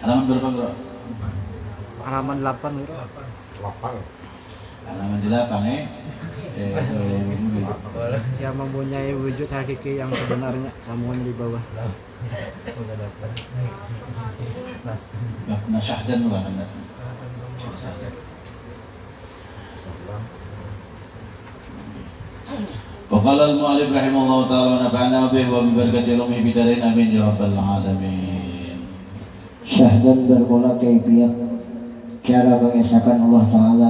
Halaman berapa bro? Halaman 8 bro. Halaman 8 Yang mempunyai wujud hakiki yang sebenarnya, sambungan di bawah. Nah syahdan bukan anda? Waqala al-mu'allif rahimahullah ta'ala wa nafa'ana bihi wa bi barakati ilmihi bidarain amin ya rabbal alamin. Syahdan bermula kaifiyat cara mengesahkan Allah Ta'ala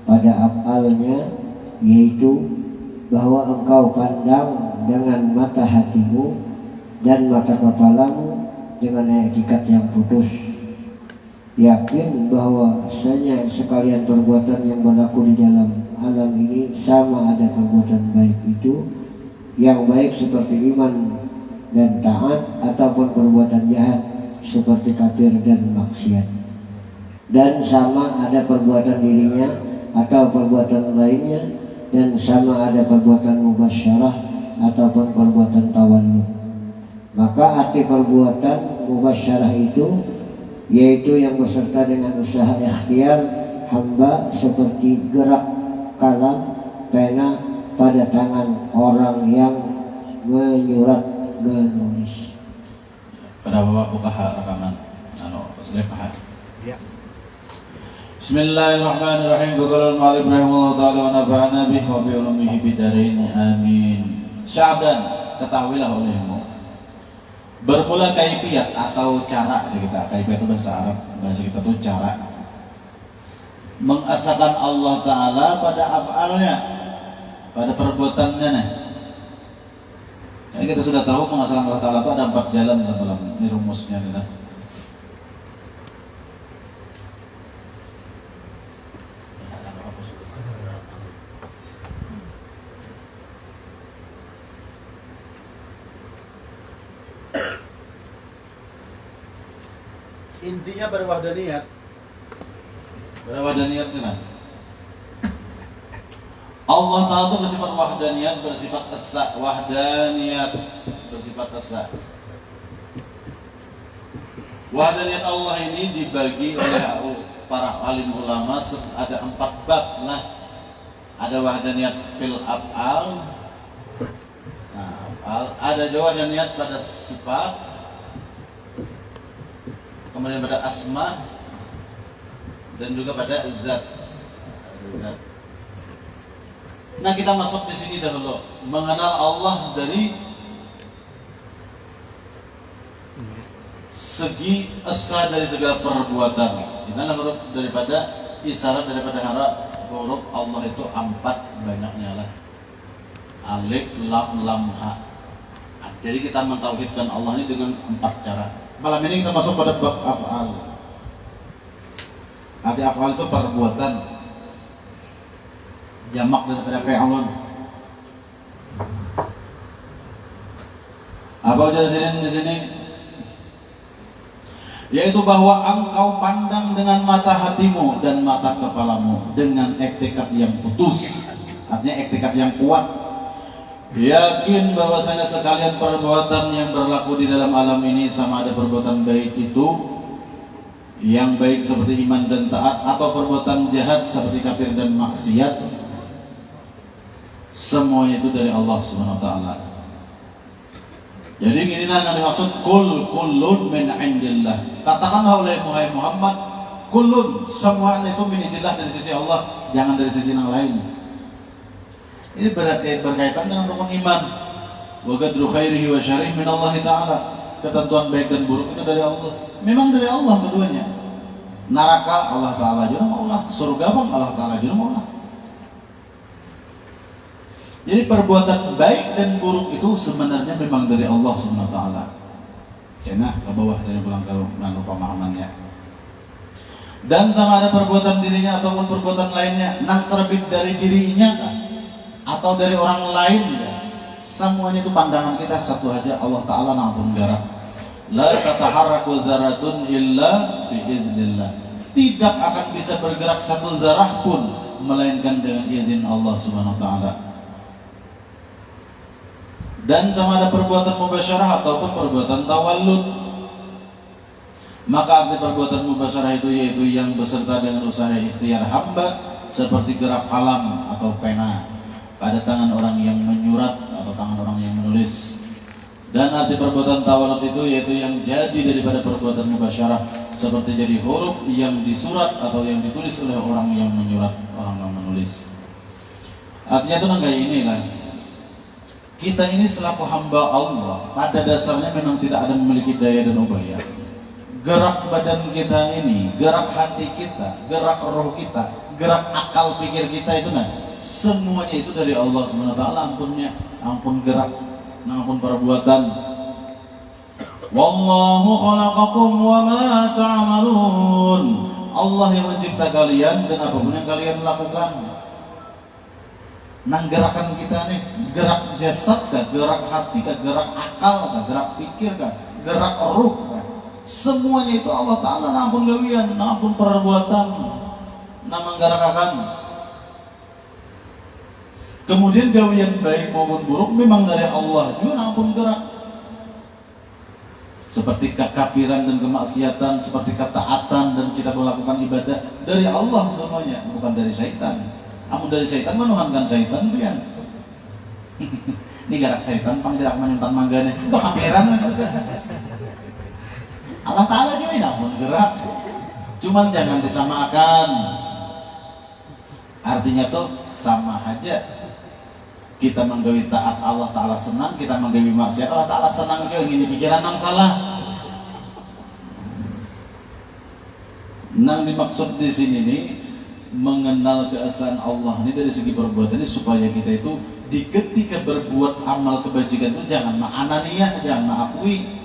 pada af'alnya, yaitu bahwa engkau pandang dengan mata hatimu dan mata kepalamu dengan hakikat yang putus. Yakin bahwa sekalian perbuatan yang berlaku di dalam alam ini sama ada perbuatan baik itu, yang baik seperti iman dan taat, ataupun perbuatan jahat seperti kafir dan maksiat. Dan sama ada perbuatan dirinya atau perbuatan lainnya, dan sama ada perbuatan mubasyarah ataupun perbuatan tawalluh. Maka arti perbuatan mubasyarah itu yaitu yang beserta dengan usaha ikhtiar hamba, seperti gerak kalam pena pada tangan orang yang menyurat menulis. Pada bapak buka rekaman selip pahat. Ya. Bismillahirrahmanirrahim. Qala al-mu'allif rahimahullah ta'ala wa nafa'ana bihi wa bi ulumihi bidarain amin. Sya'ban, ketahuilah olehmu, bermula kaifiyat atau cara kita. Kaifiyat itu bahasa Arab, bahasa kita itu cara. Mengesahkan Allah Ta'ala pada af'alnya, pada perbuatannya. Jadi kita sudah tahu mengesahkan Allah Ta'ala itu ada 4 jalan sebelum ini rumusnya kita. Intinya berwahdaniyat. Berwahdaniyat kan? Allah Ta'ala itu bersifat wahdaniyat, bersifat esa. Wahdaniyat bersifat esa. Wahdaniyat Allah ini dibagi oleh para alim ulama ada 4 bab lah. Ada wahdaniyat fil af'al. Nah, ada juga wahdaniyat pada sifat, kemudian pada asma, dan juga pada zat. Nah, kita masuk di sini dahulu, mengenal Allah dari segi esa, dari segala perbuatan. Dimana huruf daripada isyarat daripada huruf Allah itu 4 banyaknya lah. Alif, lam, ha. Jadi kita mentauhidkan Allah ini dengan 4 cara. Malam ini kita masuk pada bab af'al. Arti af'al itu perbuatan, jamak daripada fi'lun. Apa ujar di sini? Yaitu bahwa engkau pandang dengan mata hatimu dan mata kepalamu dengan iktikad yang putus. Artinya iktikad yang kuat. Yakin bahwasanya sekalian perbuatan yang berlaku di dalam alam ini sama ada perbuatan baik itu, yang baik seperti iman dan taat, atau perbuatan jahat seperti kafir dan maksiat, semuanya itu dari Allah Subhanahu wa taala. Jadi inilah yang dimaksud kullun min indillah. Katakanlah oleh Muhammad, kullun, semuanya itu min indillah, dari sisi Allah, jangan dari sisi yang lain. Ini berkaitan dengan rukun iman. Wa qadru khairihi wa syarrihi min Allah Ta'ala. Ketentuan baik dan buruk itu dari Allah. Memang dari Allah keduanya. Neraka Allah Ta'ala juga maulah, surga pun Allah Ta'ala juga maulah. Jadi perbuatan baik dan buruk itu sebenarnya memang dari Allah Subhanahu wa taala. Kena ke bawah dari pulang ke pemahamannya. Dan sama ada perbuatan dirinya ataupun perbuatan lainnya, nah terbit dari dirinya kan? Atau dari orang lain ya. Semuanya itu pandangan kita satu aja, Allah Ta'ala nampun garap. La tataharraku dzaratun illa biiznillah. Tidak akan bisa bergerak satu zarah pun melainkan dengan izin Allah Subhanahu wa taala. Dan sama ada perbuatan mubasyarah ataupun perbuatan tawallud. Maka arti perbuatan mubasyarah itu yaitu yang beserta dengan usaha ikhtiar hamba, seperti gerak kalam atau pena pada tangan orang yang menyurat atau tangan orang yang menulis. Dan arti perbuatan tawalut itu yaitu yang jadi daripada perbuatan mubasyarah, seperti jadi huruf yang disurat atau yang ditulis oleh orang yang menyurat, orang yang menulis. Artinya itu kayak inilah, kita ini selaku hamba Allah pada dasarnya memang tidak ada memiliki daya dan upaya. Gerak badan kita ini, gerak hati kita, gerak roh kita, gerak akal pikir kita itu semuanya itu dari Allah SWT. Ampunnya, ampun gerak, ampun perbuatan. Wallahu khalaqakum wa ma ta'malun. Allah yang mencipta kalian dan apapun yang kalian lakukan. Nang gerakan kita nih, gerak jasad kah, gerak hati kah, gerak akal kah, gerak pikir kah, gerak ruh kah, semuanya itu Allah Ta'ala nampun gawian, nampun perbuatan, nama garakakan. Kemudian gawian baik maupun buruk memang dari Allah juga, nampun gerak. Seperti kekafiran dan kemaksiatan, seperti ketaatan dan kita melakukan ibadah, dari Allah semuanya, bukan dari syaitan. Amun dari syaitan menuhankan syaitan itu kan. Ini garak syaitan panggerak menyuntan manggane. Kekafiran juga. Allah Ta'ala juga namun gerak, cuman jangan disamakan. Artinya tuh sama aja. Kita menggawi taat Allah Ta'ala senang, kita menggawi maksiat Allah Ta'ala senang juga. Ini pikiran yang salah. Nang dimaksud di sini nih mengenal keesaan Allah ini dari segi perbuatan ini, supaya kita itu di ketika berbuat amal kebajikan itu jangan ma'ananiyah, jangan ma'akui.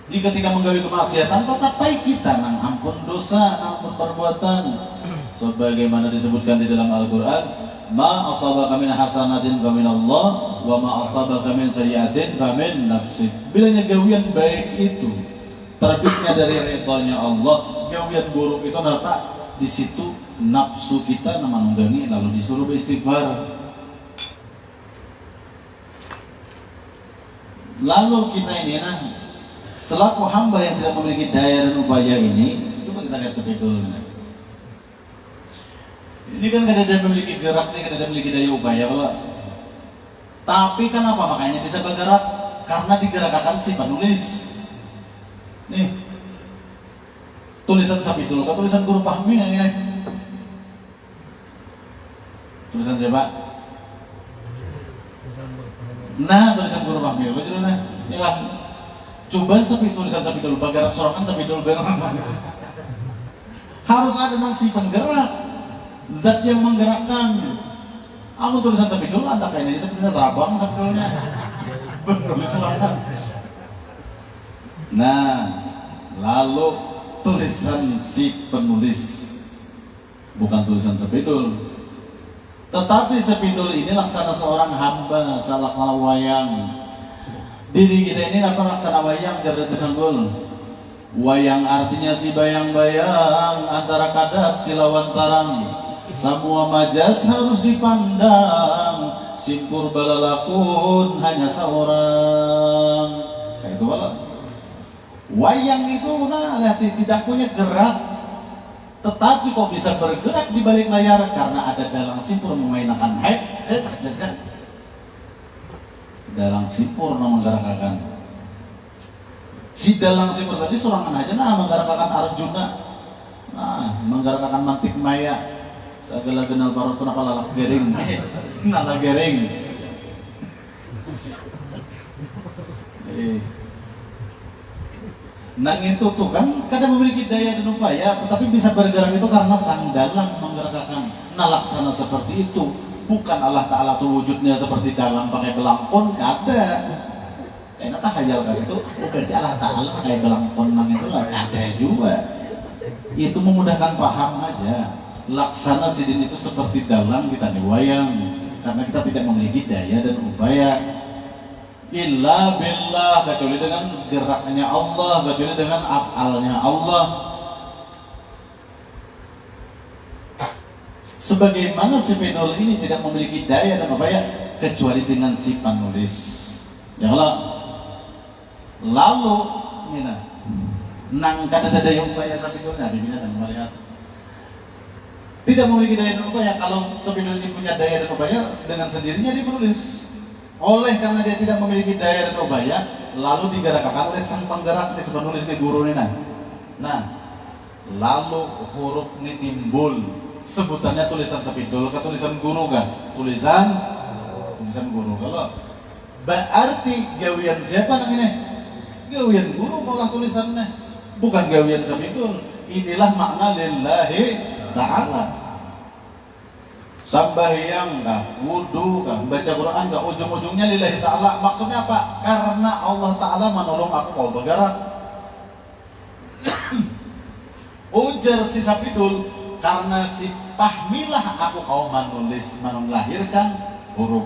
Di ketika menggawi kemaksiatan tetap baik kita nang ampun dosa, nang ampun perbuatan. Sebagaimana disebutkan di dalam Al-Qur'an, ma asabaka min hasanatin fa min Allah wa ma asabaka min sayyi'atin fa min nafsik. Bilanya gawian baik itu terbitnya dari ridhonya Allah, gawian buruk itu apa? Di situ nafsu kita nama nunggangi, lalu disuruh beristighfar. Lalu kita ini selaku hamba yang tidak memiliki daya dan upaya ini, coba kita lihat sepedul. Ini kan kadang-kadang memiliki gerak, ini kadang-kadang memiliki daya upaya, Pak. Tapi kan apa makanya bisa bergerak? Karena digerakkan si penulis. Nih, tulisan Sabidul, tulisan Guru Fahmi ini. Tulisan siapa? Nah, tulisan Guru Fahmi, apa judulnya? Inilah. Coba tulisan Sabidul, bergerak sorangan Sabidul bergerak. Harus ada si penggerak, zat yang menggerakkan. Aku tulisan Sabidul, anda kayaknya sebenarnya terabang Sabidulnya. Bertulis sorangan. Nah, lalu tulisan si penulis, bukan tulisan Sabidul. Tetapi Sabidul ini laksana seorang hamba, salah wayang. Diri kita ini apa laksana wayang dari tulisan gol. Wayang artinya si bayang-bayang antara kadap si lawan tarang. Semua majas harus dipandang, simpur balalakun hanya seorang. Kayak itu malah. Wayang itu lihat tidak punya gerak, tetapi kok bisa bergerak di balik layar karena ada dalang simpur memainkan dalang simpur menggerakkan. Si dalang simpur tadi sorangan aja menggerakkan Arjuna, menggerakkan mantik maya, segala genal parut pun apa lalak gering, nala gering. Nang itu tuh kan kadang memiliki daya dan upaya, tetapi bisa bergerak itu karena sang dalang menggerakkan. Laksana seperti itu. Bukan Allah Ta'ala tuh wujudnya seperti dalang pakai belangkon, kada. Enak tak hajal kasih itu, berarti Allah Ta'ala pakai belangkon nang itu lah, kada juga. Itu memudahkan paham aja. Laksana sidin itu seperti dalang kita diwayang, karena kita tidak memiliki daya dan upaya. Illa billah, kecuali dengan geraknya Allah, kecuali dengan af'alnya Allah. Sebagaimana si pedol ini tidak memiliki daya dan upaya kecuali dengan si penulis. Ya Allah. Lalu nang kada daya upaya sapidolnya bibina dan melihat tidak memiliki daya dan upaya. Kalau sapidol ini punya daya dan upaya, dengan sendirinya dia menulis. Oleh karena dia tidak memiliki daya dan upaya, lalu digerakkan oleh sang penggerak ini penulis ini guru ini. Nah, lalu huruf ini timbul, sebutannya tulisan sapidol, ke tulisan guru kan? Tulisan guru. Kalau berarti gawian siapa nang ini? Gawian guru malah tulisannya, bukan gawian sapidol. Inilah makna lillahi ta'ala. Sambahyang kah, wudu kah, baca Quran kah, ujung-ujungnya lillahi ta'ala. Maksudnya apa? Karena Allah Ta'ala menolong aku kau bergerak. Ujar si sapidul, karena si pahmilah aku kau menulis, melahirkan huruf.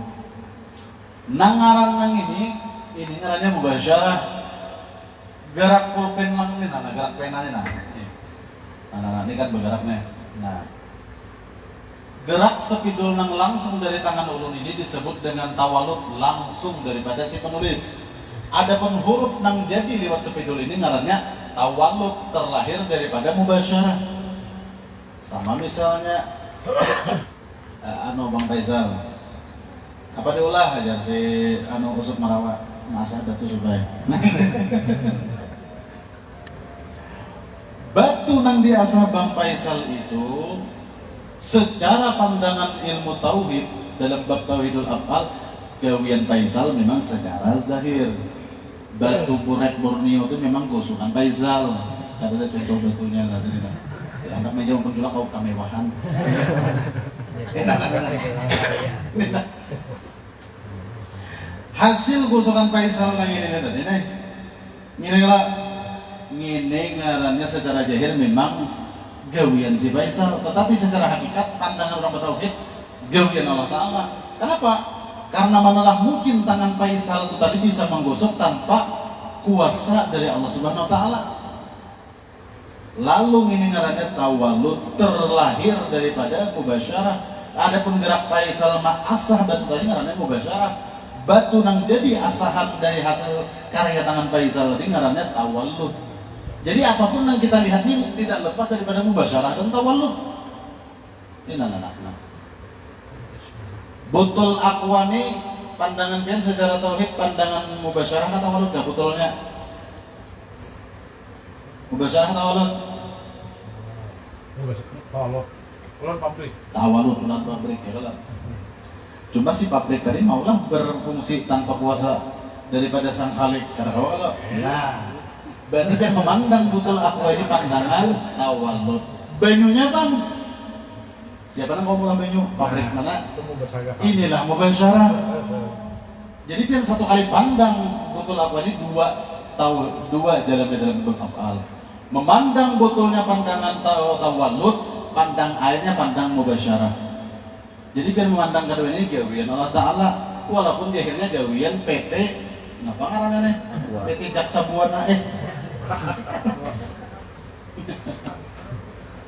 Nangaran nang ini ngarannya mubasyarah. Gerak pulpen lang ini, gerak pena ini, ini kan bergeraknya. Nah, gerak sepidul nang langsung dari tangan ulun ini disebut dengan tawalud, langsung daripada si penulis. Adapun huruf nang jadi lewat sepidul ini ngarannya tawalud, terlahir daripada mubasyarah. Sama misalnya Bang Faisal, apa diulah aja si usut marawak masa batu supaya batu nang diasah Bang Faisal itu secara pandangan ilmu tauhid dalam bab tauhidul af'al, gawian Faisal memang secara zahir. Batu buret Borneo itu memang gosukan Faisal. Ada contoh batunya nggak sih? Anggap meja pun juga kau kemewahan. Hasil gosokan Faisal nang ini tadi nih. Ngene ngarannya secara zahir memang gawian si Faisal, tetapi secara hakikat pandangan orang bertauhid gawian Allah Ta'ala. Kenapa? Karena manalah mungkin tangan Faisal itu tadi bisa menggosok tanpa kuasa dari Allah Subhanahu Wa Ta'ala. Lalu ini ngarannya tawalud, terlahir daripada mubasyarah. Adapun gerak Faisal asah batu tadi ngarannya mubasyarah. Batu nang jadi asahan dari hasil karya tangan Faisal tadi ngarannya tawalud. Jadi apapun yang kita lihat ini tidak lepas daripada mubasyarah dan tawalud. Ini nah. Botol aqua ini pandangan kalian secara tauhid, pandangan mubasyarah atau tawalud gak botolnya? Mubasyarah atau tawalud? Tawalud. Ulan pabrik. Tawalud, ulan pabrik ya kalau. Cuma si pabrik tadi maulah berfungsi tanpa kuasa daripada sang khalik. Karena kalau. Nah, berarti dia memandang botol aqua ini pandangan tawalud. Banyunya Bang, siapa yang mau mulai banyu? Pabrik mana? Inilah mubasyarah. Jadi biar satu kali pandang botol aqua ini dua jalan dalam bentuk af'al. Memandang botolnya pandangan tawalud, pandang airnya pandang mubasyarah. Jadi biar memandang kedua ini gawian Allah Ta'ala, walaupun jahilnya gawian PT, kenapa ngarannya nih? PT Jaksa Buana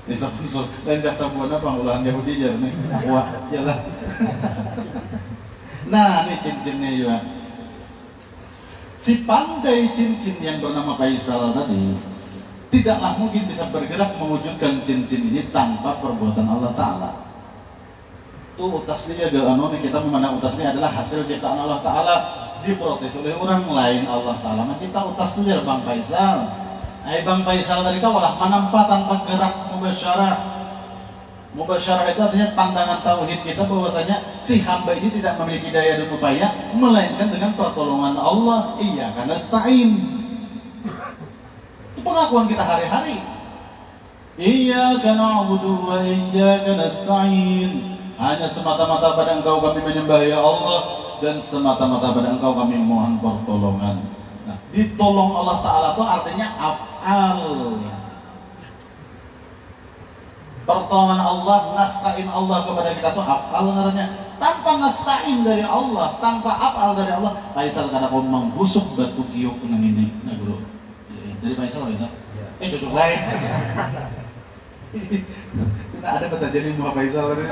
Ini sponsor dan Jaksa Buana pangulahan Yahudi aja nih. Wah, jalan. Nah, ini cincinnya juga. Si pandai cincin yang bernama Faisal tadi tidaklah mungkin bisa bergerak mewujudkan cincin ini tanpa perbuatan Allah Ta'ala. Tuh utas ini adalah kita memandang utas ini adalah hasil ciptaan Allah Ta'ala, diprotes oleh orang lain. Allah Ta'ala mencipta utas itu adalah Bang Faisal. Bang Faisal tadi kawalah menampak tanpa gerak mubasyarah. Mubasyarah itu artinya pandangan tauhid kita bahwasanya si hamba ini tidak memiliki daya dan upaya melainkan dengan pertolongan Allah. Iya, karena nasta'in. Itu pengakuan kita hari-hari. Iyyaka na'budu wa iyyaka nasta'in. Hanya semata-mata pada Engkau kami menyembah ya Allah, dan semata-mata pada Engkau kami mohon pertolongan. Nah, ditolong Allah Ta'ala itu artinya af'al. Pertolongan Allah, nasta'in Allah kepada kita itu af'al ngarannya. Tanpa nasta'in dari Allah, tanpa af'al dari Allah, Faisal karena kau menggusuk batu giok nang ini. Nah bro, dari Faisal itu? Cocok lain. Kita ada petajani Muhammad Faisal tadi.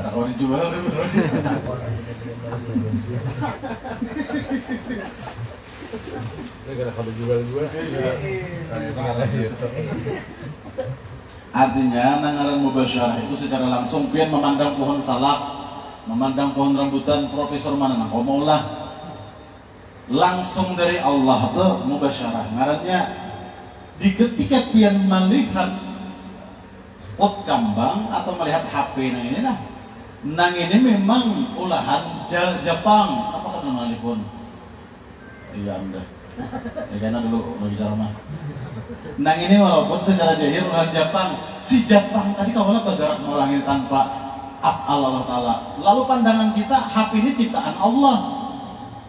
Kata kau dijual. Ini kalau jual-jual. Artinya nangaran mubasyarah itu secara langsung pian memandang pohon salak, memandang pohon rambutan profesor mana nak maulah langsung dari Allah tuh mubasyarah. Ngarannya di ketika pian melihat pot kambang atau melihat HP ini nah. Nang ini memang olahan Jepang. Apa sama nama telepon? Iya anda. Ya karena dulu bicara mah. Nang ini walaupun secara jahir orang Jepang, si Jepang tadi kawalah bergerak melangit tanpa af'al Allah Ta'ala. Lalu pandangan kita, HP ini ciptaan Allah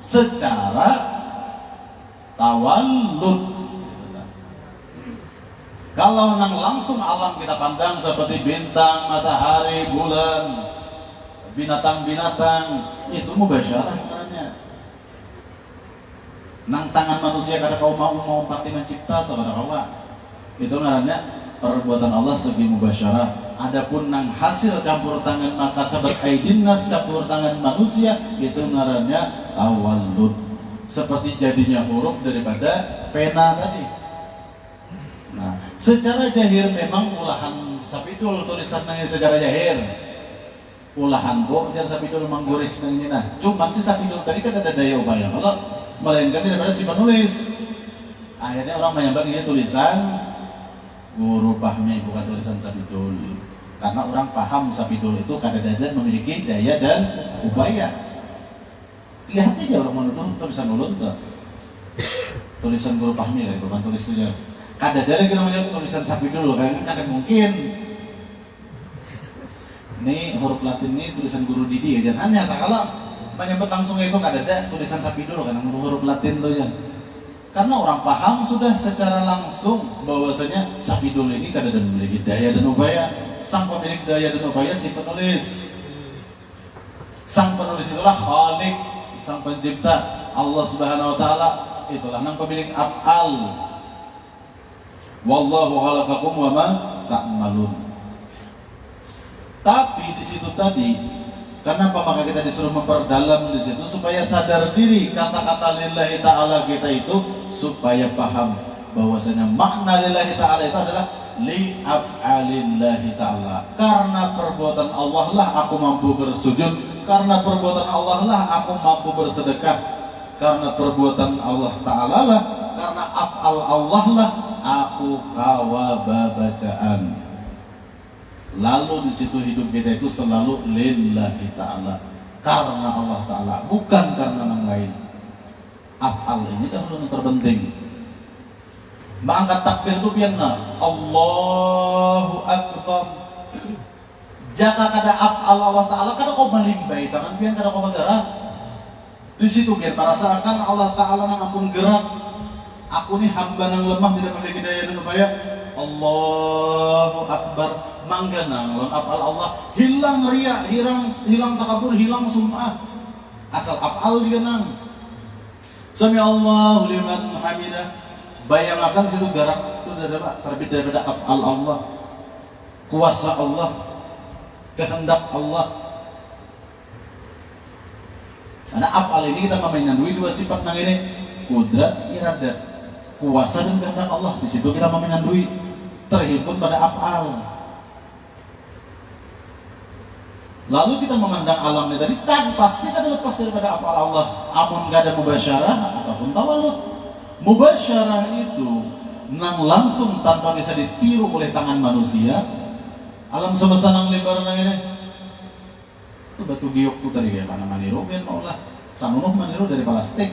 secara tawallud. Kalau nang langsung alam kita pandang seperti bintang, matahari, bulan, binatang-binatang, itu mubasyarah namanya. Nang tangan manusia kada kau mau pati mencipta atau kada kau itu namanya perbuatan Allah segi mubasyarah. Adapun nang hasil campur tangan maka sabat aidinnas campur tangan manusia itu namanya tawallud, seperti jadinya huruf daripada pena tadi. Nah, secara jahir memang ulahan sapidul tulisan nang secara jahir ulahan kok jangan sapidul mangguris nang ini nah. Cuman si sapidul tadi kan ada daya upaya kalau melainkan daripada si penulis. Akhirnya orang menyebut ini tulisan guru pahmi bukan tulisan sapidul. Karena orang paham sapidul itu kadang-kadang memiliki daya dan upaya. Lihat aja orang menuduh tulisan ulun enggak. Tulisan guru pahmi ya, bukan tulis saja. Kadang-kadang kita menyebut tulisan sapidul karena kadang mungkin ini huruf Latin ini tulisan guru Didi ya, jangan hanya kalau menyebut langsung itu kadang-kadang tulisan sapidul karena huruf Latin tuh ya. Karena orang paham sudah secara langsung bahwasanya sapidul ini kadang-kadang memiliki daya dan upaya. Sang pemilik daya dan upaya si penulis. Sang penulis itulah Khalik, sang pencipta Allah Subhanahu wa taala, itulah nang pemilik af'al. Wallahu khalaqakum wa ma ta'malun. Tapi di situ tadi, kenapa maka kita disuruh memperdalam di situ supaya sadar diri kata-kata lillahi ta'ala kita itu supaya paham bahwasanya makna lillahi ta'ala itu adalah li af'alillahi ta'ala. Karena perbuatan Allah lah aku mampu bersujud, karena perbuatan Allah lah aku mampu bersedekah, karena perbuatan Allah ta'ala lah, karena af'al Allah lah aku kawa bacaan. Lalu di situ hidup kita itu selalu lillahi ta'ala, karena Allah ta'ala, bukan karena yang lain. Af'al ini kan yang terpenting. Mengangkat takbir itu biarna Allahu Akbar. Jika kada af'al Allah ta'ala, kada kau melimbai tangan biar kada kau bergerak. Di situ biar merasakan Allah ta'ala nang ampun gerak. Aku ni hamba nang lemah tidak memiliki daya dan upaya. Allahu Akbar. Mangganang lawan af'al Allah hilang riya, hilang takabur, hilang sum'ah. Asal af'al dia nang. Sami Allahu liman hamidah. Bayangkan situ gerak itu terbit daripada af'al Allah, kuasa Allah, kehendak Allah. Karena af'al ini kita memandui dua sifat nang ini, kudrat, iradat, kuasa dan kehendak Allah. Di situ kita memandui terhimpun pada af'al. Lalu kita memandang alam ini tadi kan pasti kan lepas daripada af'al Allah. Amun gak ada mubasyarah ataupun tawallud. Mubasyarah itu nang langsung tanpa bisa ditiru oleh tangan manusia. Alam semesta nang lebar nang ini. Itu batu giok tuh tadi ya, mana maniru kan maulah. Sanunuh maniru dari plastik.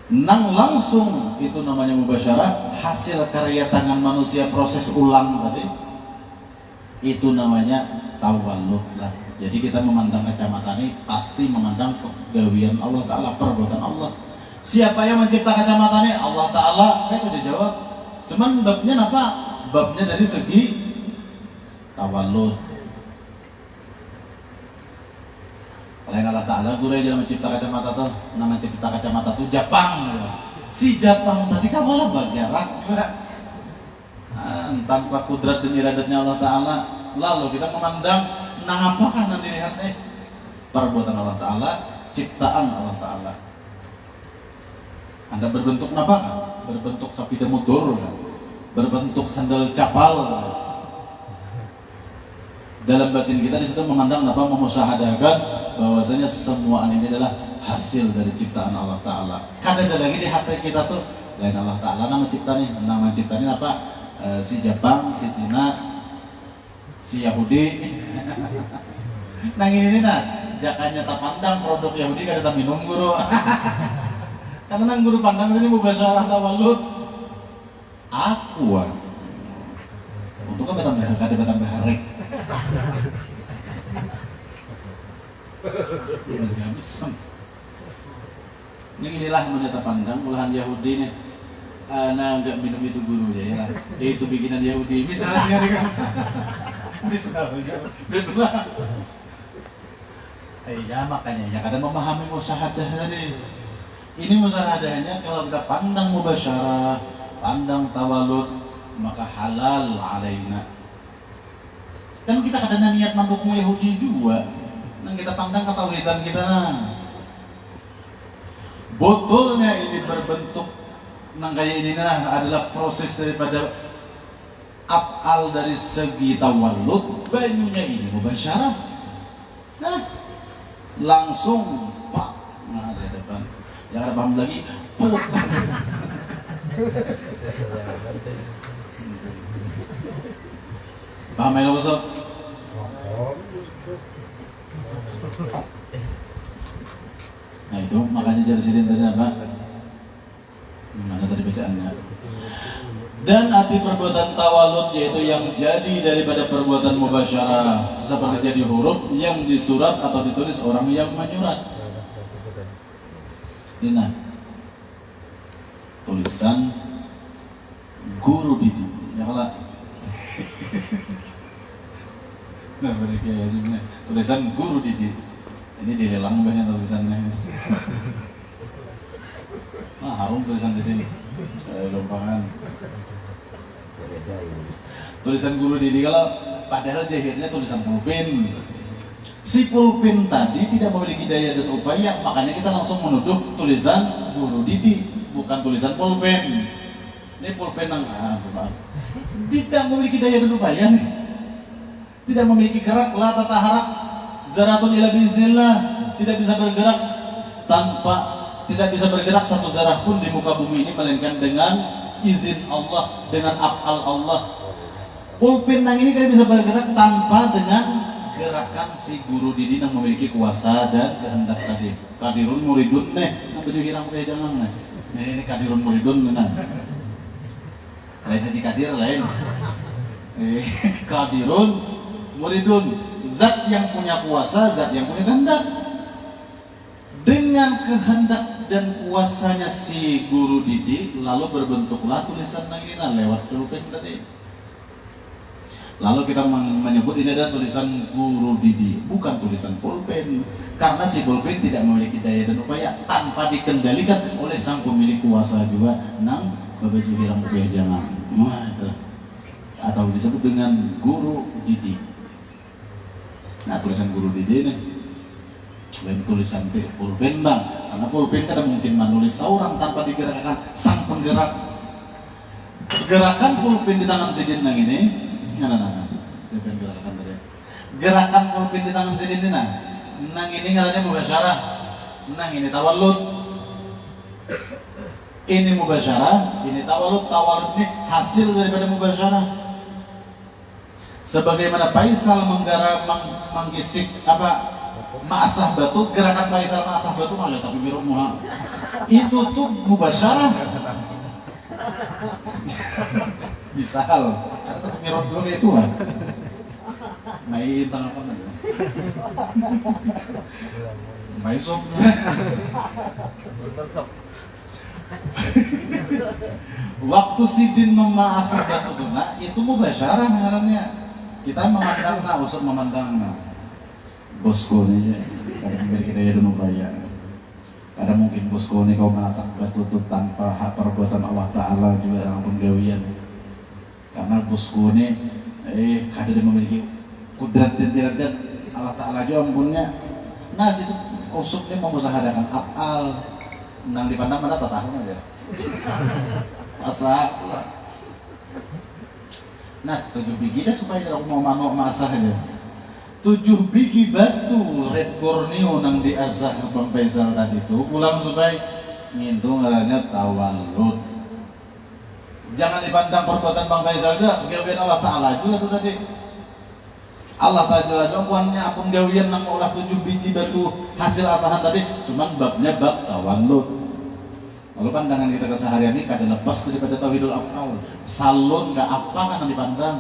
Nang langsung itu namanya mubasyarah, hasil karya tangan manusia proses ulang tadi. Itu namanya tawallud lah. Jadi kita memandang kacamata ini pasti memandang kegawian Allah Ta'ala, perbuatan Allah. Siapa yang mencipta kacamata ini? Allah Ta'ala. Saya udah jawab. Cuman babnya apa? Babnya dari segi tawallud. Lain Allah Ta'ala, guru aja mencipta kacamata tuh. Nama mencipta kacamata tuh Jepang. Si Jepang tadi kamu lah bergerak. tanpa kudrat dan iradatnya Allah Ta'ala. Lalu kita memandang nang apakah nanti dilihatnya perbuatan Allah Ta'ala, ciptaan Allah Ta'ala. Anda berbentuk apa? Berbentuk sapi demutur, berbentuk sandal capal. Dalam batin kita di situ memandang apa, memusahadakan bahwasanya semua ini adalah hasil dari ciptaan Allah Ta'ala. Kadang ada lagi di hati kita tuh lain Allah Ta'ala nama ciptanya apa? Si Jepang, si Cina, si Yahudi. Nah ini jakanya tak pandang produk Yahudi kada tak minum guru. Karena nang guru pandang sini mubasyarah tawallud. Aku untuk apa tambah kada tambah harek. Ya bisa. Inilah menata pandang olahan Yahudi nih. Nah enggak minum itu guru ya, itu bikinan Yahudi. Misalnya kan. Misalnya. Betul. Ya makanya ya kadang memahami musyahadah tadi. Ini musyahadahnya kalau kita pandang mubasyarah, pandang tawalud, maka halal alaina. Kan kita kadang niat mendukung Yahudi juga. Nah kita pandang ketauhidan kita nah. Botolnya ini berbentuk nang kayak ini nah adalah proses daripada af'al dari segi tawallud, banyunya ini mubasyarah. Nah, langsung pak nah di depan. Jangan paham lagi. Put. Paham ya Ustaz? Nah itu makanya dari sini tadi apa? Mana tadi bacaannya? Dan arti perbuatan tawalud yaitu yang jadi daripada perbuatan mubasyarah seperti jadi huruf yang disurat atau ditulis orang yang menyurat. Ini tulisan guru didik ya kalau nah ini tulisan guru didik ini dilelang banyak tulisannya. Harum tulisan didik gampangan tulisan guru didik kalau padahal jahirnya tulisan pulpen. Si pulpen tadi tidak memiliki daya dan upaya, makanya kita langsung menuduh tulisan guru didik, bukan tulisan pulpen. Ini pulpen yang tidak memiliki daya dan upaya nih. Tidak memiliki gerak, la tataharak zaratun ila biiznillah, tidak bisa bergerak tidak bisa bergerak satu zarah pun di muka bumi ini melainkan dengan izin Allah, dengan af'al Allah. Pulpen yang ini kan bisa bergerak tanpa dengan gerakan si guru didik yang memiliki kuasa dan kehendak tadi. Kadirun muridun nih, baju hirang kayak jangan nih. Ini kadirun muridun benar. Lain haji kadir lain. Kadirun muridun, zat yang punya kuasa, zat yang punya kehendak. Dengan kehendak dan kuasanya si guru didik, lalu berbentuklah tulisan ini lewat pulpen tadi. Lalu kita menyebut ini adalah tulisan guru didik, bukan tulisan pulpen. Karena si pulpen tidak memiliki daya dan upaya tanpa dikendalikan oleh sang pemilik kuasa juga. Nang babaju hirang upaya jangan. Atau disebut dengan guru didik. Nah tulisan guru didik ini lain tulisan pulpen bang. Karena pulpen tidak mungkin menulis seorang tanpa digerakkan sang penggerak. Gerakan pulpen di tangan sidin nang ini. Gerakan pulpen di tangan sidin ini nang ini ngarannya mubasyarah, nang ini tawallud. Ini mubasyarah, ini tawallud. Tawallud ini hasil daripada mubasyarah. Sebagaimana Faisal menggisik apa ma'asah batu, gerakan Faisal ma'asah batu malah tapi mirip muha. Itu tuh mubasyarah. Bisa loh. Mirip dulu kayak Tuhan. Main tengah apa lagi? Main sop. Waktu sidin memaasah batu tuna itu mubasyarah ngarannya. Kita memandang usut memandang bosku nih, kadang kita ya dulu bayar. Kadang mungkin bosku nih kau menatap batu itu tanpa hak perbuatan Allah Taala juga dalam penggawian. Karena bosku ini kada memiliki kudrat dan tiradat Allah Ta'ala aja ampunnya. Nah situ usupnya memusahadakan af'al nang dipandang mana tatahun aja asa. Nah 7 biji dah supaya aku mau manok masah aja 7 biji batu red Borneo nang diasah Bang Faisal tadi itu pulang supaya ngintung ngarannya tawallud. Jangan dipandang perbuatan Bang Faisal juga gawean Allah Ta'ala juga tuh tadi. Allah Ta'ala jawabannya apun gawean nang olah 7 biji batu hasil asahan tadi cuman babnya bab tawallud. Lalu pandangan kita keseharian ini kadang lepas daripada tauhidul af'al. Salon gak apa kan dipandang,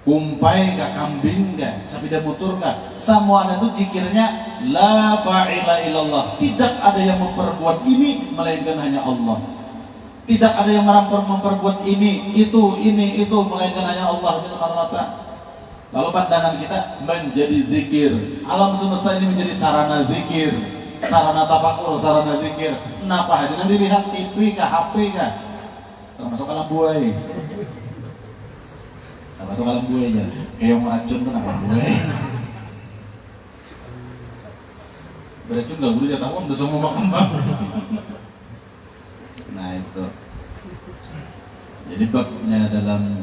kumpai gak kambing gak, sepeda motor gak, semuanya itu zikirnya la fa'ila illallah. Tidak ada yang memperbuat ini melainkan hanya Allah. Tidak ada yang memperbuat ini, itu, melainkan hanya Allah semata-mata. Lalu pandangan kita menjadi zikir. Alam semesta ini menjadi sarana zikir, sarana tafakur, sarana zikir. Kenapa aja nanti lihat TV kah, HP kah, termasuk alam buai. Termasuk alam buai aja. Kayak meracun tuh alam buai. Beracun nggak boleh tahu, udah semua makan bang. Nah itu. Jadi babnya dalam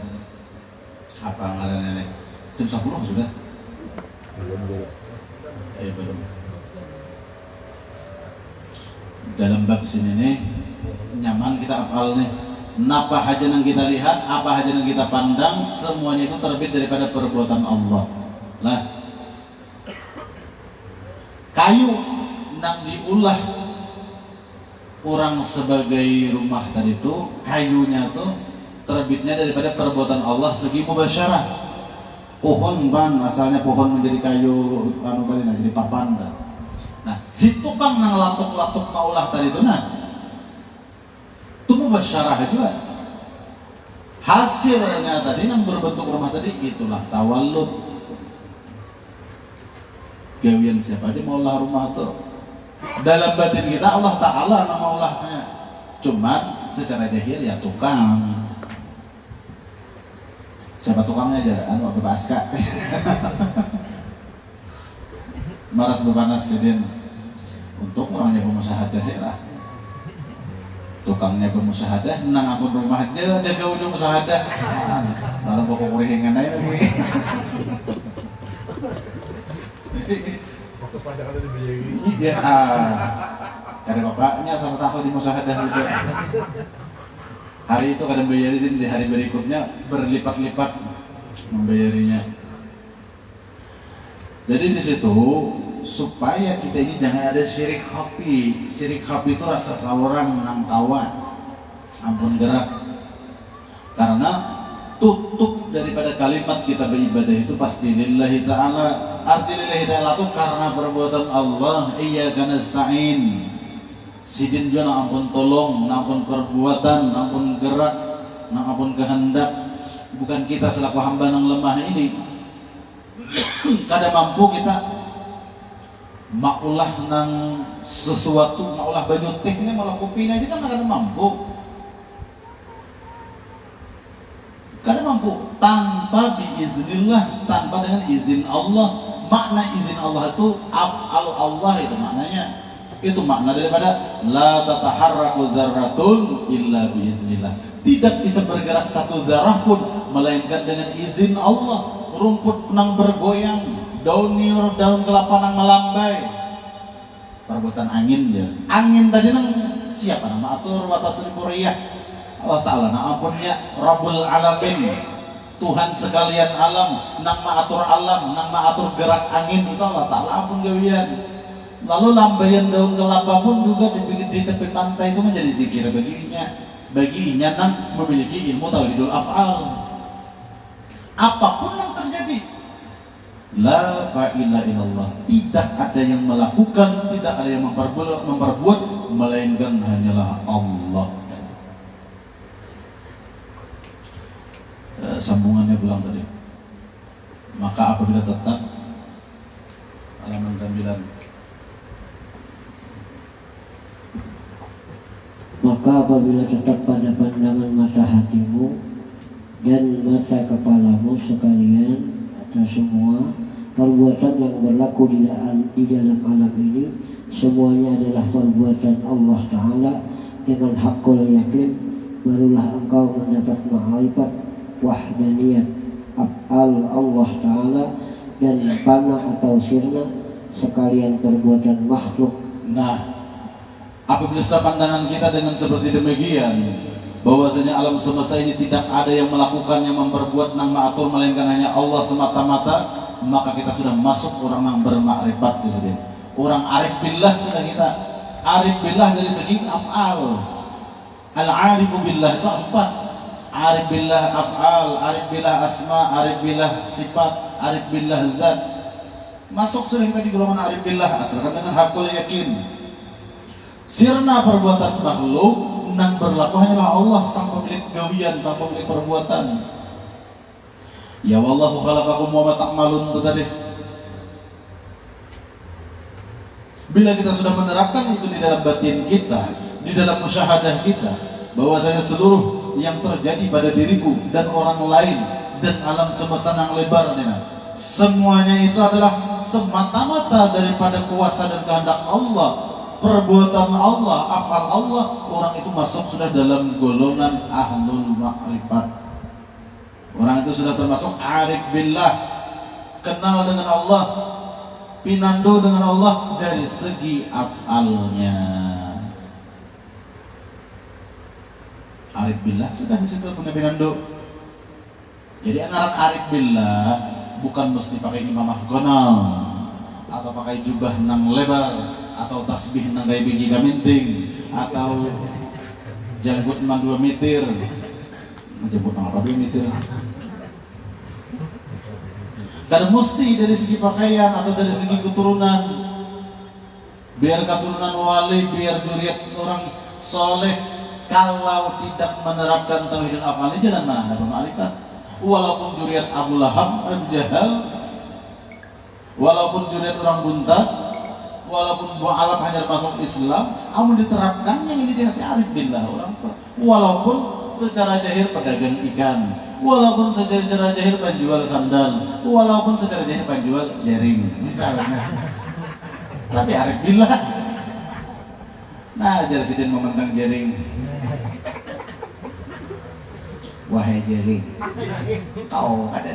apa ngarannya nih? Jam 10 sudah? Belum. Dalam bab sini nih nyaman kita hafal nih. Apa aja yang kita lihat, apa aja yang kita pandang, semuanya itu terbit daripada perbuatan Allah. Lah, kayu nang diulah orang sebagai rumah tadi itu, kayunya tuh terbitnya daripada perbuatan Allah segi mubasyarah. Pohon ban asalnya pohon menjadi kayu anu kali jadi papan. Nah, si tukang nang latuk-latuk maulah tadi itu itu mubasyarah juga. Hasilnya tadi nang berbentuk rumah tadi itulah tawallud. Gawian siapa aja maulah rumah tuh. Dalam batin kita Allah Ta'ala nama maulahnya. Cuman secara jahil ya tukang. Siapa tukangnya aja, anu bebaska. Maras bebanas sidin. Untuk orangnya bermusyahadah lah. Tukangnya bermusyahadah, nang akun rumah aja jaga ujung musyahadah. Lalu pokok kurihingan aja lagi. Waktu pada ada dibiayai. Iya, dari bapaknya sama tahu di musyahadah juga. Hari itu kadang bayarin, di hari berikutnya berlipat-lipat membayarinya. Jadi di situ supaya kita ini jangan ada syirik khafi. Syirik khafi itu rasa seorang nang kawan, ampun gerak. Karena tutup daripada kalimat kita beribadah itu pasti lillahi ta'ala. Arti lillahi ta'ala itu karena perbuatan Allah. Iyyaka nasta'in. Sidin juga ampun tolong, ampun perbuatan, ampun gerak, ampun kehendak. Bukan kita selaku hamba yang lemah ini kada mampu kita maulah nang sesuatu, maulah banyu teh ini malah kopi ini kan kada mampu. Kada mampu tanpa biiznillah, tanpa dengan izin Allah. Makna izin Allah itu af'al Allah itu maknanya. Itu makna daripada la tataharraku dzarratun illa biiznillah. Tidak bisa bergerak satu zarah pun melainkan dengan izin Allah. Rumput nang bergoyang, daun kelapa nang melambai. Perbuatan angin dia. Angin tadi nang siapa nama atur watasrifuriyah. Allah Ta'ala na ampunnya Rabbul Alamin, Tuhan sekalian alam, nang maatur alam, nang maatur gerak angin itu Allah Ta'ala ampun gawian. Lalu lambaian daun kelapa pun juga di tepi pantai itu menjadi zikir baginya nang memiliki ilmu tauhidul af'al. Apapun yang terjadi, la fa'ila illallah, tidak ada yang melakukan, tidak ada yang memperbuat melainkan hanyalah Allah. Sambungannya pulang tadi. Maka apabila tetap halaman 9. Maka apabila tetap pada pandangan mata hatimu dan mata kepalamu sekalian atau semua perbuatan yang berlaku di dalam alam ini semuanya adalah perbuatan Allah Ta'ala. Dengan hakul yakin barulah engkau mendapat ma'rifat wahdaniyat af'al Allah Ta'ala dan fana atau sirna sekalian perbuatan makhluk. Nah, apabila sudah pandangan kita dengan seperti demikian, bahwasanya alam semesta ini tidak ada yang melakukan, yang memperbuat, nang ma'atur, melainkan hanya Allah semata-mata, maka kita sudah masuk orang yang bermakrifat di sini. Orang arif billah sudah kita. Arif billah dari segi af'al. Al-arifu billah itu 4. Arif billah af'al, arif billah asma, arif billah sifat, arif billah zat. Masuk sudah kita di golongan arif billah asalkan dengan hakul yakin. Sirna perbuatan makhluk nan berlaku hanyalah Allah sang pemilik gawian, sang pemilik perbuatan. Ya wallahu khalaqakum wa ma ta'malun itu tadi. Bila kita sudah menerapkan itu di dalam batin kita, di dalam musyahadah kita, bahwasanya seluruh yang terjadi pada diriku dan orang lain dan alam semesta yang lebar ini, semuanya itu adalah semata-mata daripada kuasa dan kehendak Allah, perbuatan Allah, afal Allah. Orang itu masuk sudah dalam golongan ahlul ma'rifat. Orang itu sudah termasuk arif billah, kenal dengan Allah, pinando dengan Allah dari segi afalnya. Arif billah sudah di situ punya pinando. Jadi ngaran arif billah bukan mesti pakai imamah gonal atau pakai jubah nang lebar atau tasbih nang gaya biji gaminting atau janggut nang 2 meter. Janggut nang apa 2 meter? Karena mesti dari segi pakaian atau dari segi keturunan, biar keturunan wali, biar zuriat orang soleh, kalau tidak menerapkan tauhid al-afal, jalan mana ada makrifat. Walaupun zuriat Abu Lahab, Abu Jahal, walaupun zuriat orang buntat, walaupun buah alam hanya masuk Islam, namun diterapkan yang ini di hati arif billah orang tua. Walaupun secara jahir pedagang ikan, walaupun secara jahir penjual sandal, walaupun secara jahir penjual jaring misalnya, tapi arif billah. Nah, jadi sidin mementang jaring. Wahai jaring, kau ada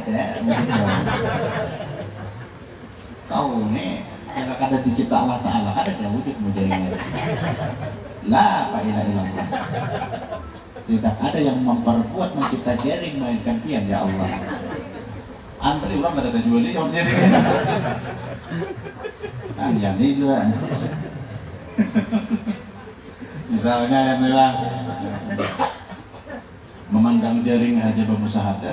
kau nih yang ada dicipta Allah Ta'ala, ada yang wujud mau jaringnya. La ilaha illallah. Tidak ada yang memperbuat mencipta jaring melainkan pian ya Allah. Antri orang ada jual ini orang jaring. Nah, yang ini juga. Misalnya yang bilang memandang jaring aja bermusyahadah.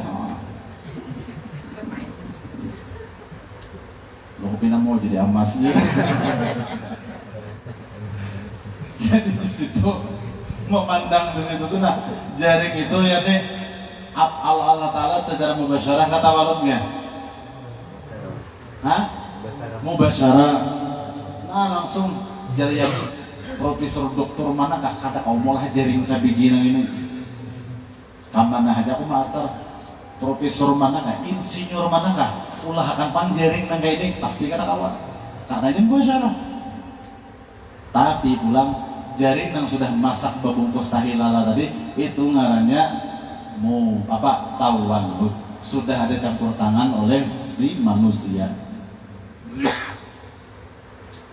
Lo kepina mau jadi amasnya. Jadi di situ memandang di situ tuh, nah jaring itu ya nih Allah Ta'ala secara mubasyarah kata waludnya. Hah? Mubasyarah. Nah langsung jaring profesor doktor mana kata kau mau lah jaring sabigina ini. Kamana aja aku mater profesor mana kah, insinyur mana kah, ulah akan panjaring nang ini pasti kata kawan. Karena ini mubasyarah. Tapi pulang jaring yang sudah masak babungkus tahilala tadi itu ngarannya tawalud, sudah ada campur tangan oleh si manusia.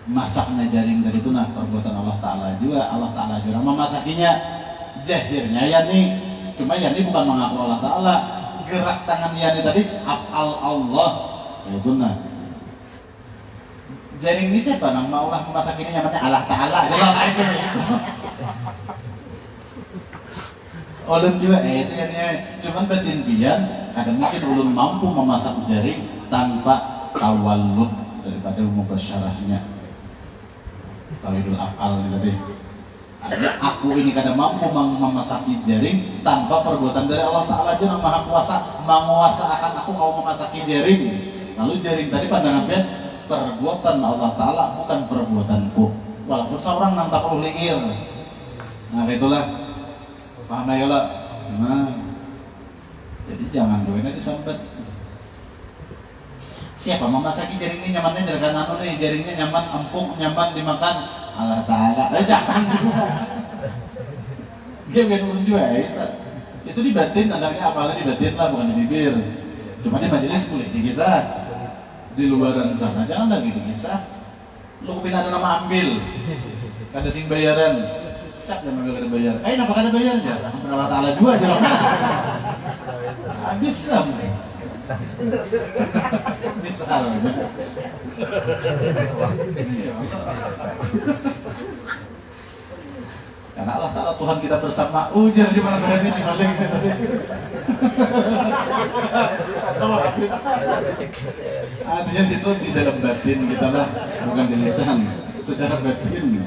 Masaknya jaring tadi itu nah perbuatan Allah Ta'ala juga. Allah Ta'ala juga memasakinya jahirnya ya nih, cuma ya ini bukan mengaku Allah Ta'ala. Gerak tangan ya nih tadi af'al Allah itu nah. Jaring ini siapa? Nang maulah memasak ini namanya Allah Ta'ala. Jelas aja itu. Ulun juga itu ya. Cuman batin pian kadang mungkin ulun mampu memasak jaring tanpa tawallud daripada mubasyarahnya. Tauhidul af'al tadi. Aku ini kadang mampu memasaki jaring tanpa perbuatan dari Allah Ta'ala aja yang Maha Kuasa menguasakan aku kalau memasaki jaring. Lalu jaring tadi pandangan pian perbuatan Allah Ta'ala bukan perbuatanku, walaupun seorang nang tak perlu lingir. Nah itulah paham ya lah. Nah Jadi jangan doainnya disambat. Siapa memasaki jaringnya nyamannya jadikan anu nih, jaringnya nyaman, empuk, nyaman dimakan Allah Ta'ala. Jangan juga. Dia biar juga itu di batin, anaknya apalagi di batin lah, bukan di bibir. Cuma di majelis boleh dikisah. Di luaran sana jangan lagi dikisah. Lu kupin ada nama ambil, ada sing bayaran. Cak jangan ambil ada bayar. Kenapa ada bayar ya? Allah Ta'ala juga jawab. Habis sama. Misal. Karena Allah Ta'ala Tuhan kita bersama. Ujar di mana berada si maling itu tadi. Artinya situ di dalam batin kita lah, bukan di lisan. Secara batin.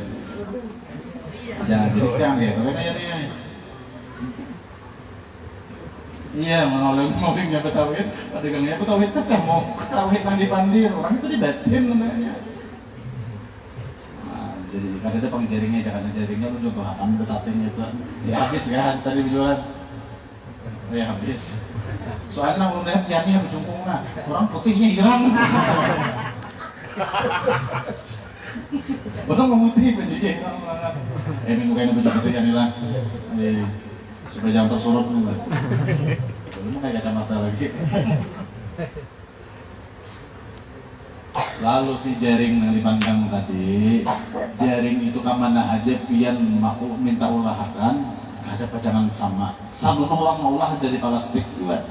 Jangan jadi kang ya, tapi nanya. Iya, ngomong nyampe tauhid, pada kalinya aku tauhid pecah mau tauhid yang dipandir, orang itu dibatin namanya. Nah, jadi kan itu pengjaringnya, jangan jaringnya lu coba akan betatinnya tuh. Ya habis kan tadi berjualan. Ya habis. Soalnya mau lihat yani habis jungkung nah, orang putihnya hirang. Orang memutih bajunya hirang banget. Minggu kayaknya baju putih yani lah. Supaya jangan tersorot nih lah. Belum kayak kacamata lagi. Lalu si jaring yang dipandang tadi, jaring itu kamana aja pian mau minta ulahakan, ada pajangan sama. Sama orang maulah dari plastik juga.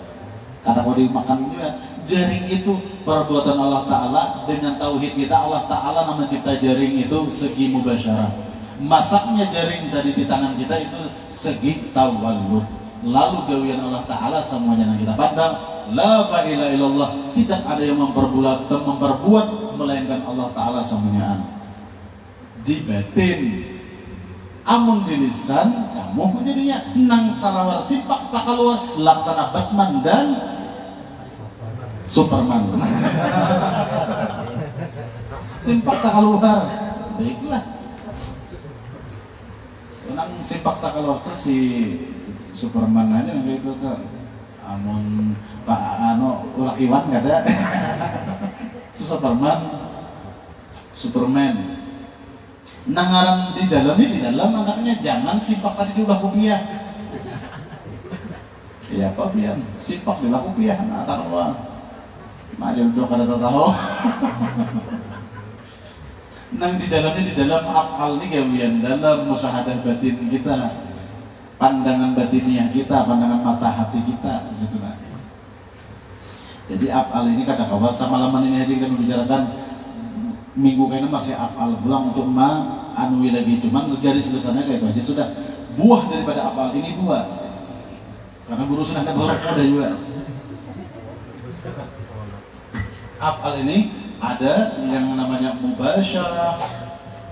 Kata kalau dimakan juga. Jaring itu perbuatan Allah Ta'ala dengan tauhid kita. Allah Ta'ala nama cipta jaring itu segi mubasyarah. Masaknya jaring tadi di tangan kita itu segi tawallud. Lalu gawian Allah Ta'ala semuanya yang kita pandang. La ilaha illallah, tidak ada yang memperbuat melainkan Allah Ta'ala semuanya. Di batin, amun di lisan, kamu menjadinya nang salawar sipak tak keluar laksana Batman dan Superman. Simpak tak keluar, baiklah. Nang simpak tak keluar tuh si Superman aja gitu tuh. Amun Pak ulah Iwan nggak ada. Superman. Nangaran di dalam anaknya jangan simpak tadi diulah kopiah. Iya apa pian? Simpak diulah kopiah nah tak keluar. Maju udah kada tahu. Nang di dalam akal ini gawian dalam musyahadah batin kita, pandangan batiniah kita, pandangan mata hati kita sebenarnya. Jadi akal ini kata kawas sama laman ini aja kita membicarakan minggu kayaknya masih akal pulang untuk anui lagi, cuman garis besarnya kayak itu aja sudah. Buah daripada akal ini buah, karena guru sudah ada ada juga. Akal ini ada yang namanya mubasyarah,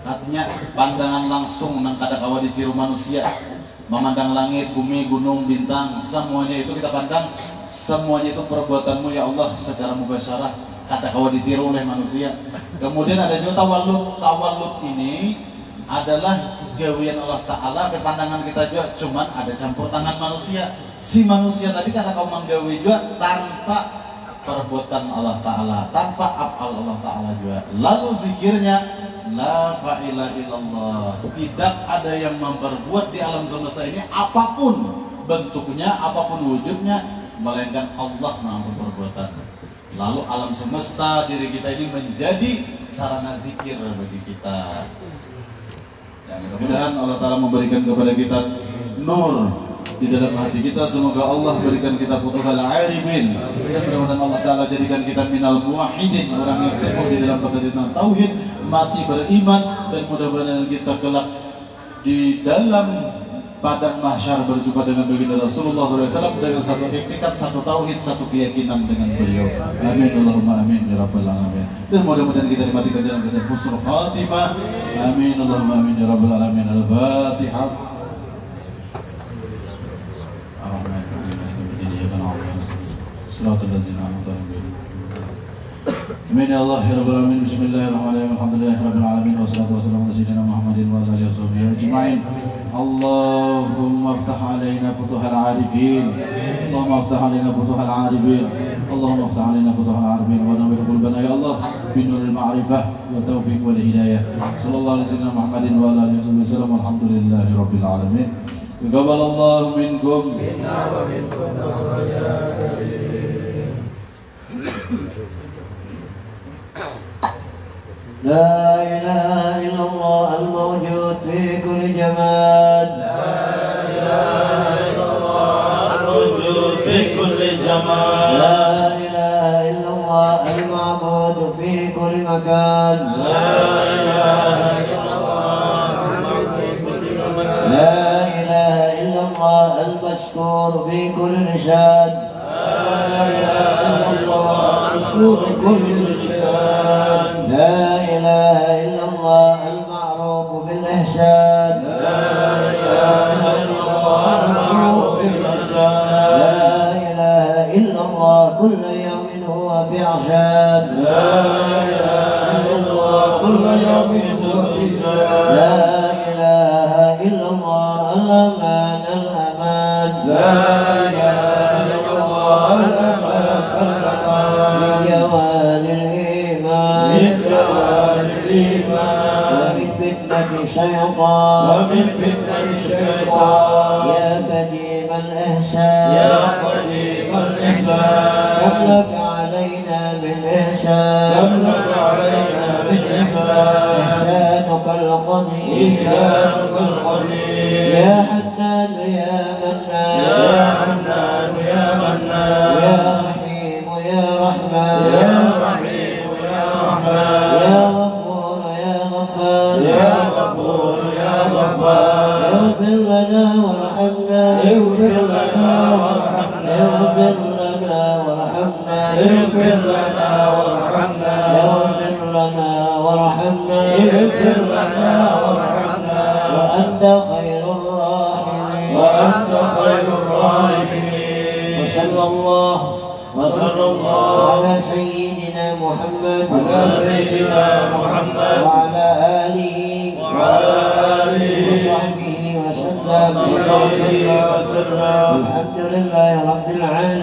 artinya pandangan langsung nang kada kawa ditiru manusia, memandang langit, bumi, gunung, bintang, semuanya itu kita pandang, semuanya itu perbuatanmu ya Allah secara mubasyarah, kada kawa ditiru oleh manusia. Kemudian ada juga tawallud ini adalah gawian Allah Ta'ala ke pandangan kita juga, cuman ada campur tangan manusia. Si manusia tadi kata kau menggawi juga tanpa perbuatan Allah Ta'ala, tanpa af'al Allah Ta'ala juga. Lalu zikirnya la ilaha illallah, tidak ada yang memperbuat di alam semesta ini apapun bentuknya, apapun wujudnya, melainkan Allah yang memperbuatan. Lalu alam semesta, diri kita ini menjadi sarana zikir bagi kita. Ya, mudah-mudahan Allah Ta'ala memberikan kepada kita nur di dalam hati kita. Semoga Allah berikan kita futuhal arifin, dan mudah-mudahan Allah Ta'ala jadikan kita minal muwahhidin, orang yang teguh di dalam pendirian tauhid, mati beriman, dan mudah-mudahan kita kelak di dalam padang mahsyar berjumpa dengan baginda Rasulullah SAW dengan satu iktikad, satu tauhid, satu keyakinan dengan beliau. Amin Allahumma amin ya rabbal alamin. Dan mudah-mudahan kita dimatikan dalam keadaan husnul khatimah. Amin Allahumma amin ya rabbal alamin. Al-Fatihah. Assalamualaikum warahmatullahi wabarakatuh. Amin ya Allah ya Rabbal Alamin. Bismillahirrahmanirrahim. Alhamdulillahirabbil alamin wassalatu wassalamu ala sayyidina Muhammadin wa ala alihi washabbihi ajma'in. Allahumma iftah alaina futuhal arifin. Allahumma iftah alaina futuhal arifin. Allahumma iftah alaina futuhal arifin wa nawwir qulubana ya Allah bin nuril ma'rifah wa taufiq wal hidayah. Sallallahu alaihi wasallam Muhammadin wa ala alihi wasallam. Alhamdulillahirabbil alamin. Taqabbalallahu minkum minna wa minkum لا إله إلا الله الموجود في كل جمال. لا إله إلا الله الموجود في كل جمال. لا إله إلا الله المعبود في كل مكان. لا إله إلا الله المعبود في كل مكان. لا إله إلا الله المذكور في كل لسان. لا إله إلا الله المذكور في كل لسان. لا إله إلا الله المعروف بالإحسان. لا إله إلا الله المعروف بالإحسان. لا إله إلا الله كل يوم هو في عشان. لا إله إلا الله كل يوم هو في سلام. لا إله إلا الله الأمان الأمان. لا إله إلا الله الأمان الأمان. من جوال الإيمان. من جوال الإيمان. ومن فتنة الشيطان. ومن فتنة الشيطان. يا قديم الإحسان. يا قديم الإحسان. كم لك علينا بالإحسان. كم لك علينا بالإحسان. إحسانك القدير. إحسانك القدير. يا حنان يا منان. يا حنان يا منان. يا رحيم يا رحمن. يا رحيم يا رحمن. يا غفور يا غفار. يا غفور يا غفار. اغفر لنا وارحمنا. اغفر لنا وارحمنا. اغفر لنا وارحمنا. اغفر لنا وارحمنا. اغفر لنا وارحمنا. اغفر لنا وارحمنا. وأنت خير الراحمين. وأنت خير الراحمين. وصلى الله على سيدنا محمد. على سيدنا محمد. وعلى آله وعلى آله وصحبه وسلم. وصحبه وسلم. الحمد لله رب العالمين.